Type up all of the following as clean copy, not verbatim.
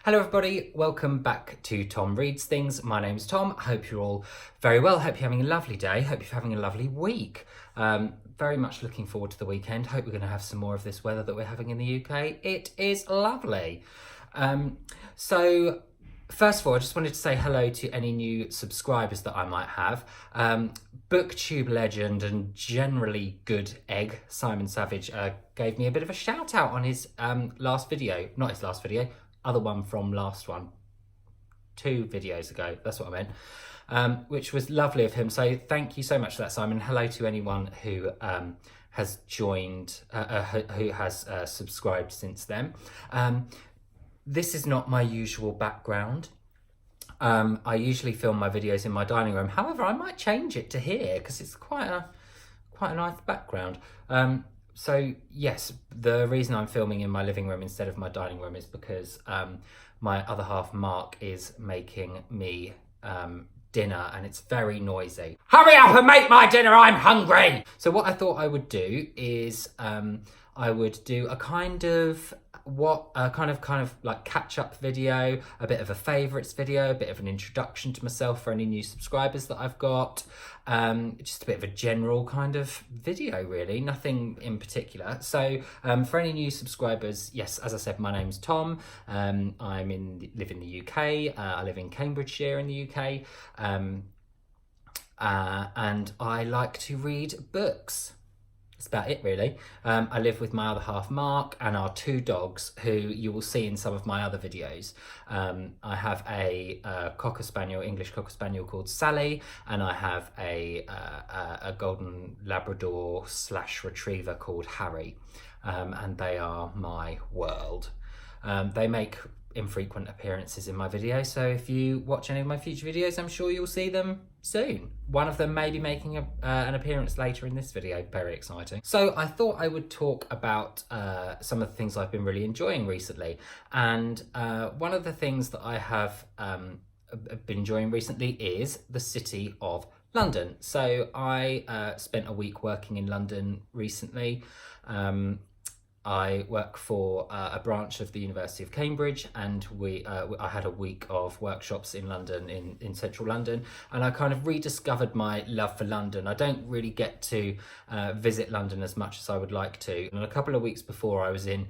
Hello everybody, welcome back to Tom Reads Things. My name's Tom. I hope you're all very well. Hope you're having a lovely day. Hope you're having a lovely week. Very much looking forward to the weekend. Hope we're going to have some more of this weather that we're having in the UK. It is lovely. So first of all, I just wanted to say hello to any new subscribers that I might have. Booktube legend and generally good egg, Simon Savage, gave me a bit of a shout out on his last video. Not his last video, other one from last one. 2 videos ago, that's what I meant. Which was lovely of him. So thank you so much for that, Simon. Hello to anyone who has joined, who has subscribed since then. This is not my usual background. I usually film my videos in my dining room. However, I might change it to here because it's quite a nice background. So yes, the reason I'm filming in my living room instead of my dining room is because my other half, Mark, is making me dinner and it's very noisy. Hurry up and make my dinner, I'm hungry! So what I thought I would do is I would do a kind of like catch-up video, a bit of a favourites video, a bit of an introduction to myself for any new subscribers that I've got, just a bit of a general kind of video really, nothing in particular. So for any new subscribers, yes, as I said, my name's Tom. I live in the UK. I live in Cambridgeshire in the UK, and I like to read books. That's about it really. I live with my other half, Mark, and our 2 dogs who you will see in some of my other videos. I have a Cocker Spaniel, English Cocker Spaniel called Sally, and I have a Golden Labrador / Retriever called Harry, and they are my world. They make infrequent appearances in my video, so if you watch any of my future videos, I'm sure you'll see them soon. One of them may be making an appearance later in this video. Very exciting. So I thought I would talk about some of the things I've been really enjoying recently, and one of the things that I have been enjoying recently is the city of London. So I spent a week working in London recently. I work for a branch of the University of Cambridge, and I had a week of workshops in London, in central London, and I kind of rediscovered my love for London. I don't really get to visit London as much as I would like to. And a couple of weeks before, I was in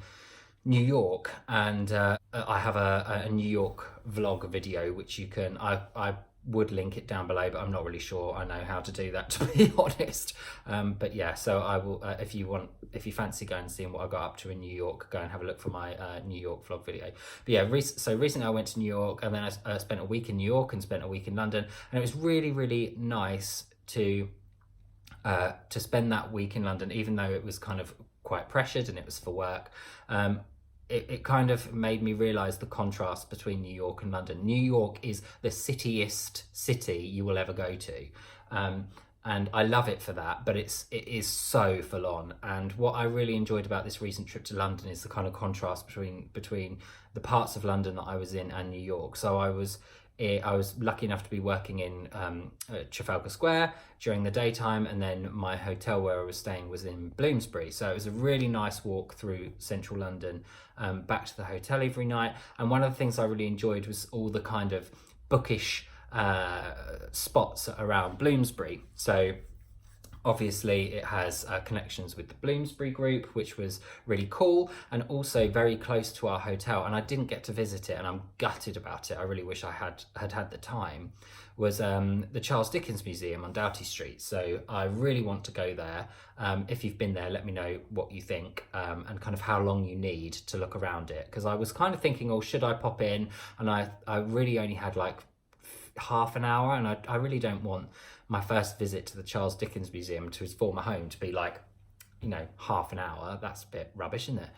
New York, and I have a New York vlog video, which you can, I would link it down below, but I'm not really sure I know how to do that, to be honest. But yeah, so I will, if you fancy going and seeing what I got up to in New York, go and have a look for my New York vlog video. But yeah, so recently I went to New York, and then I spent a week in New York and spent a week in London, and it was really, really nice to spend that week in London, even though it was kind of quite pressured and it was for work. It kind of made me realise the contrast between New York and London. New York is the cityiest city you will ever go to. And I love it for that, but it is so full on. And what I really enjoyed about this recent trip to London is the kind of contrast between the parts of London that I was in and New York. So I was lucky enough to be working in Trafalgar Square during the daytime, and then my hotel where I was staying was in Bloomsbury. So it was a really nice walk through central London, back to the hotel every night. And one of the things I really enjoyed was all the kind of bookish spots around Bloomsbury. So obviously it has connections with the Bloomsbury Group, which was really cool, and also very close to our hotel, and I didn't get to visit it, and I'm gutted about it. I really wish I had the time. Was the Charles Dickens Museum on Doughty Street. So I really want to go there. If you've been there, let me know what you think, and kind of how long you need to look around it, because I was kind of thinking, oh, should I pop in? And I really only had like half an hour, and I really don't want my first visit to the Charles Dickens Museum, to his former home, to be like, you know, half an hour. That's a bit rubbish, isn't it?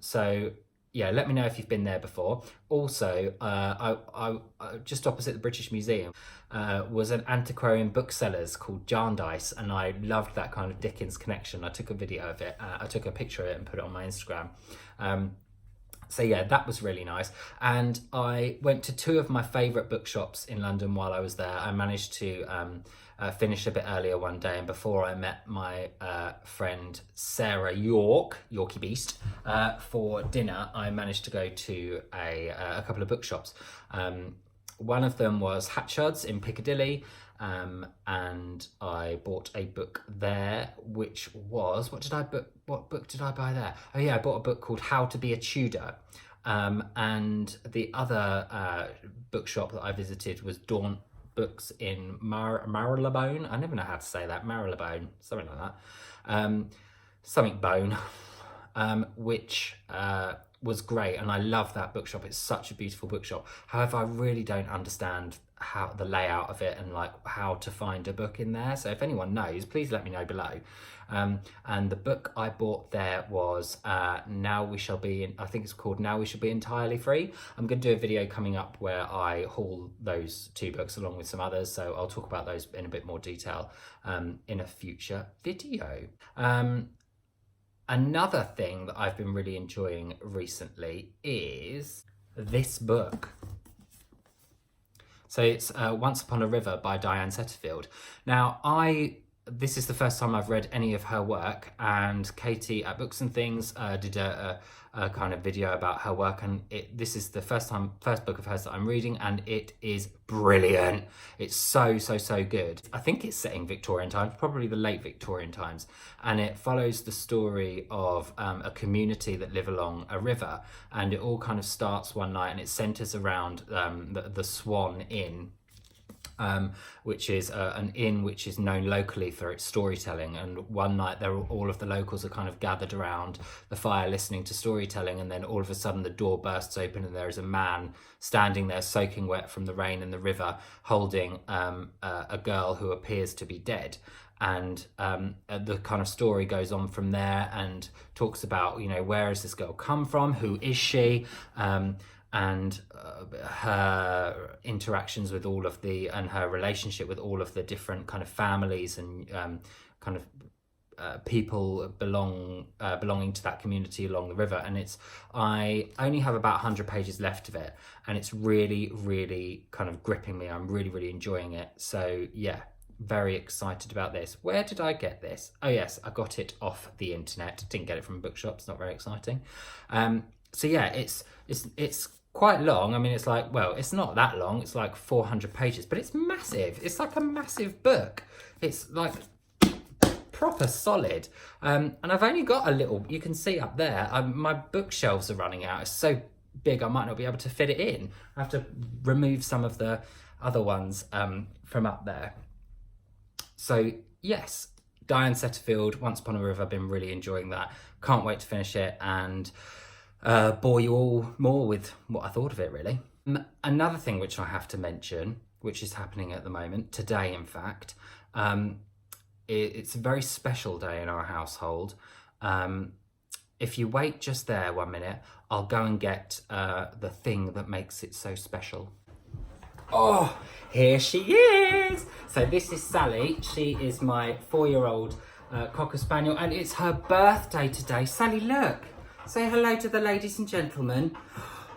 So yeah, let me know if you've been there before. Also, I just opposite the British Museum was an antiquarian booksellers called Jarndyce, and I loved that kind of Dickens connection. I took a video of it. I took a picture of it and put it on my Instagram. So yeah, that was really nice. And I went to 2 of my favourite bookshops in London while I was there. I managed to finished a bit earlier one day, and before I met my friend Sarah Yorkie Beast, for dinner, I managed to go to a couple of bookshops. One of them was Hatchard's in Piccadilly, and I bought a book there, which was, what book did I buy there? Oh yeah, I bought a book called How to Be a Tudor. And the other bookshop that I visited was Daunt Books in Marylebone. I never know how to say that. Marylebone, something like that. Something Bone, which was great, and I love that bookshop. It's such a beautiful bookshop. However, I really don't understand how the layout of it and like how to find a book in there. So if anyone knows, please let me know below. And the book I bought there was Now We Shall Be, I think it's called Now We Shall Be Entirely Free. I'm going to do a video coming up where I haul those two books along with some others, so I'll talk about those in a bit more detail in a future video. Another thing that I've been really enjoying recently is this book. So it's Once Upon a River by Diane Setterfield. Now, this is the first time I've read any of her work, and Katie at Books and Things did a kind of video about her work, and this is the first book of hers that I'm reading, and it is brilliant. It's so good. I think it's set in Victorian times, probably the late Victorian times, and it follows the story of a community that live along a river, and it all kind of starts one night, and it centres around the Swan Inn, which is an inn which is known locally for its storytelling. And one night all of the locals are kind of gathered around the fire listening to storytelling, and then all of a sudden the door bursts open and there is a man standing there soaking wet from the rain in the river, holding a girl who appears to be dead. And the kind of story goes on from there and talks about, where has this girl come from, who is she, and her interactions with and her relationship with all of the different kind of families and kind of people belonging to that community along the river. And I only have about 100 pages left of it, and it's really kind of gripping me. I'm really enjoying it. So yeah, very excited about this. Where did I get this? Oh yes, I got it off the internet. Didn't get it from bookshops. Not very exciting. So yeah, it's quite long. I mean, it's like, well, it's not that long. It's like 400 pages, but it's massive. It's like a massive book. It's like proper solid. And I've only got a little, you can see up there, my bookshelves are running out. It's so big, I might not be able to fit it in. I have to remove some of the other ones from up there. So yes, Diane Setterfield, Once Upon a River. I've been really enjoying that. Can't wait to finish it and bore you all more with what I thought of it, really. Another thing which I have to mention, which is happening at the moment, today in fact, it's a very special day in our household. If you wait just there 1 minute, I'll go and get the thing that makes it so special. Oh, here she is! So this is Sally. She is my 4-year-old Cocker Spaniel, and it's her birthday today. Sally, look! Say hello to the ladies and gentlemen.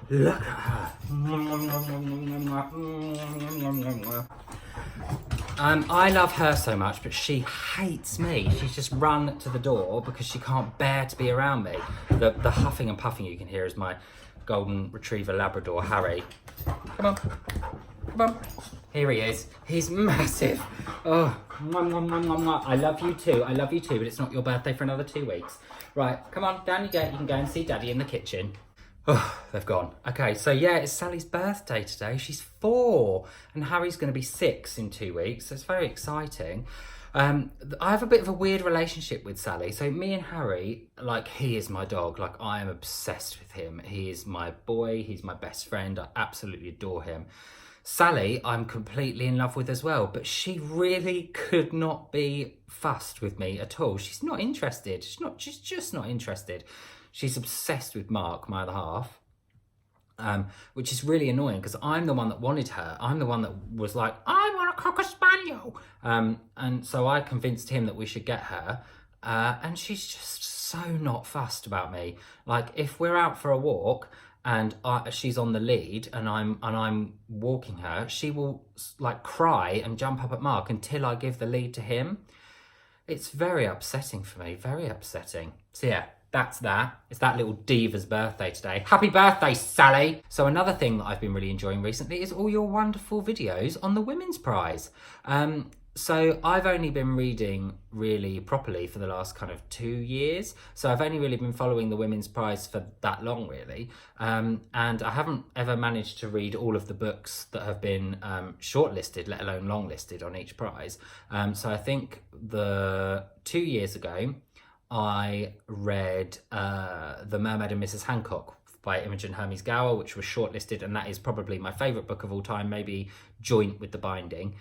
Look at her. I love her so much, but she hates me. She's just run to the door because she can't bear to be around me. The huffing and puffing you can hear is my golden retriever Labrador, Harry. Come on. Come on. Here he is. He's massive. Oh, I love you too. I love you too, but it's not your birthday for another 2 weeks. Right, come on, down you go. You can go and see Daddy in the kitchen. Oh, they've gone. Okay, so yeah, it's Sally's birthday today. She's 4, and Harry's going to be 6 in 2 weeks. So it's very exciting. I have a bit of a weird relationship with Sally. So me and Harry, like, he is my dog. Like, I am obsessed with him. He is my boy. He's my best friend. I absolutely adore him. Sally, I'm completely in love with as well, but she really could not be fussed with me at all. She's not interested. She's just not interested. She's obsessed with Mark, my other half, which is really annoying because I'm the one that wanted her. I'm the one that was like, I want a Cocker Spaniel. And so I convinced him that we should get her. And she's just so not fussed about me. Like, if we're out for a walk and she's on the lead, and I'm walking her, she will like cry and jump up at Mark until I give the lead to him. It's very upsetting for me, very upsetting. So yeah, that's that. It's that little diva's birthday today. Happy birthday, Sally! So another thing that I've been really enjoying recently is all your wonderful videos on the Women's Prize. So I've only been reading really properly for the last kind of 2 years. So I've only really been following the Women's Prize for that long, really. And I haven't ever managed to read all of the books that have been shortlisted, let alone longlisted on each prize. So I think 2 years ago, I read The Mermaid and Mrs. Hancock by Imogen Hermes Gower, which was shortlisted, and that is probably my favourite book of all time, maybe joint with The Binding,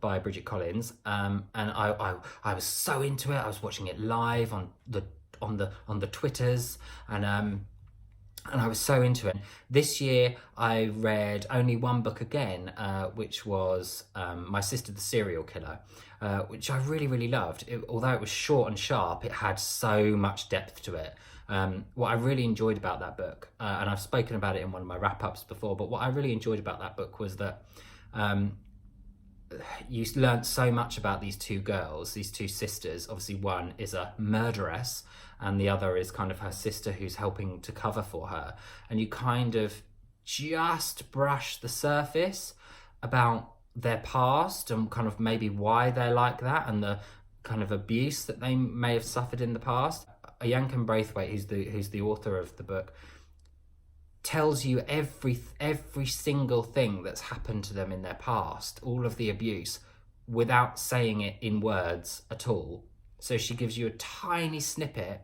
by Bridget Collins. And I was so into it. I was watching it live on the Twitters, and I was so into it. This year I read only one book again, which was My Sister the Serial Killer, which I really, really loved. Although it was short and sharp, it had so much depth to it. What I really enjoyed about that book, and I've spoken about it in one of my wrap-ups before, but what I really enjoyed about that book was that you learnt so much about these two girls, these two sisters. Obviously one is a murderess and the other is kind of her sister who's helping to cover for her. And you kind of just brush the surface about their past and kind of maybe why they're like that and the kind of abuse that they may have suffered in the past. Yankan Braithwaite, who's the author of the book, tells you every single thing that's happened to them in their past, all of the abuse, without saying it in words at all. So she gives you a tiny snippet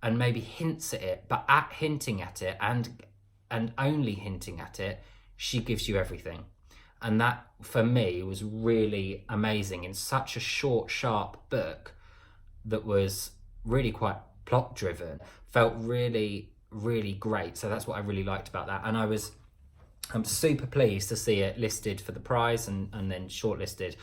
and maybe hints at it, but at hinting at it and only hinting at it, she gives you everything. And that, for me, was really amazing in such a short, sharp book that was really quite plot driven, felt really, really great. So that's what I really liked about that. And I'm super pleased to see it listed for the prize and then shortlisted.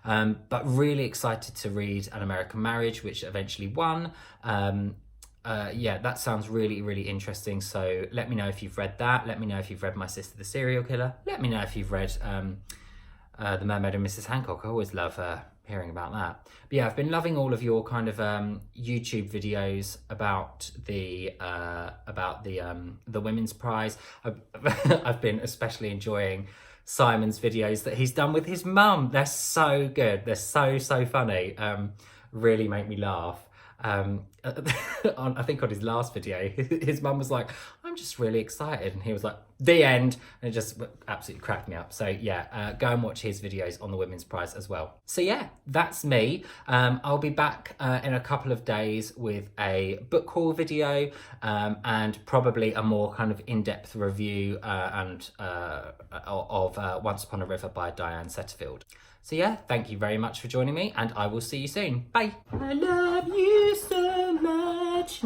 But really excited to read An American Marriage, which eventually won. Yeah, that sounds really, really interesting. So let me know if you've read that. Let me know if you've read My Sister the Serial Killer. Let me know if you've read The Mermaid and Mrs. Hancock. I always love hearing about that. But yeah, I've been loving all of your kind of YouTube videos about the Women's Prize. I've been especially enjoying Simon's videos that he's done with his mum. They're so good. They're so funny. Really make me laugh. I think on his last video, his mum was like, I'm just really excited, and he was like, the end, and it just absolutely cracked me up. So yeah, go and watch his videos on the Women's Prize as well. So yeah, that's me. I'll be back in a couple of days with a book haul video, and probably a more kind of in-depth review of Once Upon a River by Diane Setterfield. So yeah, thank you very much for joining me, and I will see you soon. Bye. I love you so much.